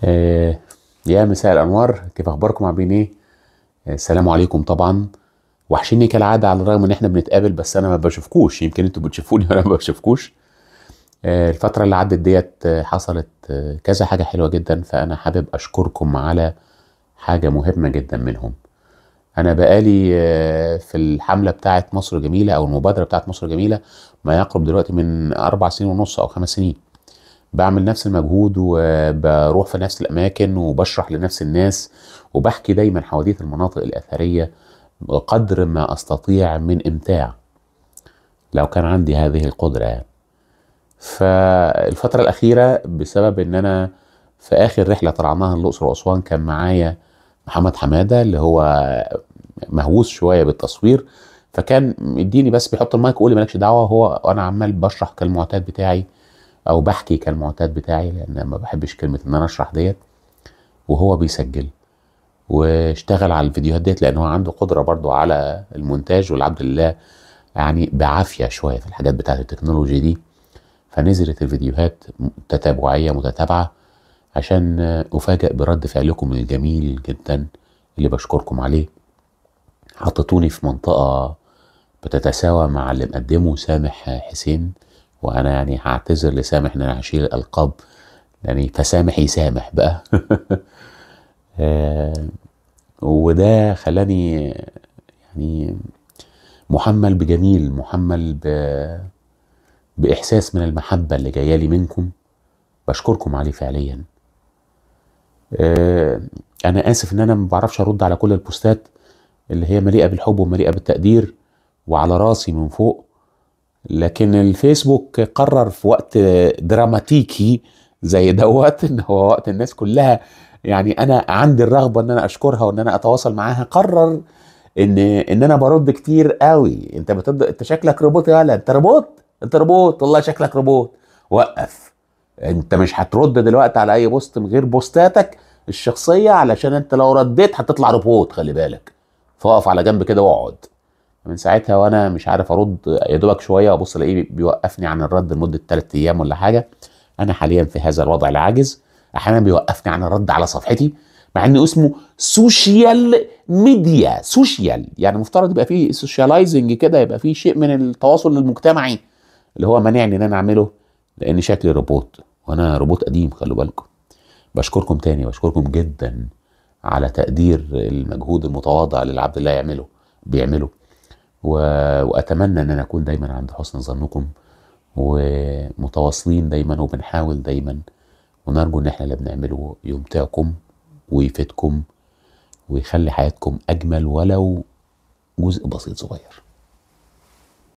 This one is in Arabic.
آه، يا مساء الانوار، كيف اخباركم؟ عاملين ايه؟ السلام عليكم. طبعا وحشيني كالعاده، على الرغم ان احنا بنتقابل بس انا ما بشوفكوش. يمكن انتوا بتشوفوني وانا ما بشوفكوش. الفتره اللي عدت ديت حصلت كذا حاجه حلوه جدا، فانا حابب اشكركم على حاجه مهمه جدا منهم. انا بقالي في الحمله بتاعه مصر جميله او المبادره بتاعه مصر جميله ما يقرب دلوقتي من 4 سنين ونص او 5 سنين. بعمل نفس المجهود وبروح في نفس الأماكن وبشرح لنفس الناس وبحكي دايما حواديت المناطق الأثرية بقدر ما أستطيع من إمتاع، لو كان عندي هذه القدرة يعني. فالفترة الأخيرة بسبب إن أنا في آخر رحلة طلعناها الأقصر وأسوان كان معايا محمد حمادة، اللي هو مهووس شوية بالتصوير، فكان مديني بس بيحط المايك ويقول لي مالكش دعوة، هو وأنا عمال بشرح كالمعتاد بتاعي او بحكي كالمعتاد بتاعي، لان ما بحبش كلمه ان انا اشرح ديت، وهو بيسجل واشتغل على الفيديوهات ديت، لان هو عنده قدره برضو على المونتاج، والعبد لله يعني بعافيه شويه في الحاجات بتاعت التكنولوجي دي. فنزلت الفيديوهات تتابعيه متتابعه عشان افاجئ برد فعلكم الجميل جدا اللي بشكركم عليه. حطيتوني في منطقه بتتساوى مع اللي مقدمه سامح حسين، وانا يعني هعتذر لسامح ان انا هشيل الالقاب، يعني فسامح يسامح بقى. آه، وده خلاني يعني محمل بجميل، محمل بإحساس من المحبة اللي جاية لي منكم، بشكركم عليه فعليا. آه، أنا آسف إن أنا ما بعرفش أرد على كل البوستات اللي هي مليئة بالحب ومليئة بالتقدير وعلى راسي من فوق، لكن الفيسبوك قرر في وقت دراماتيكي زي دوت ان هو وقت الناس كلها يعني انا عندي الرغبه ان انا اشكرها وان انا اتواصل معاها، قرر ان انا برد كتير قوي. انت بترد، انت شكلك روبوت، يالا انت روبوت، انت روبوت والله شكلك روبوت. وقف، انت مش هترد دلوقتي على اي بوست من غير بوستاتك الشخصيه، علشان انت لو رديت هتطلع روبوت، خلي بالك. فاقف على جنب كده واقعد. من ساعتها وانا مش عارف ارد، يا دوبك شويه وابص الاقيه بيوقفني عن الرد لمده 3 ايام ولا حاجه. انا حاليا في هذا الوضع العاجز، احيانا بيوقفني عن الرد على صفحتي مع انه اسمه سوشيال ميديا. سوشيال يعني مفترض يبقى فيه سوشيالايزنج كده، يبقى فيه شيء من التواصل المجتمعي، اللي هو مانعني ان انا اعمله لان شكلي روبوت، وانا روبوت قديم خلوا بالكم. بشكركم تاني، بشكركم جدا على تقدير المجهود المتواضع اللي العبد الله بيعمله. واتمنى ان انا اكون دايما عند حسن ظنكم ومتواصلين دايما وبنحاول دايما، ونرجو ان احنا اللي بنعمله يمتعكم ويفيدكم ويخلي حياتكم اجمل ولو جزء بسيط صغير.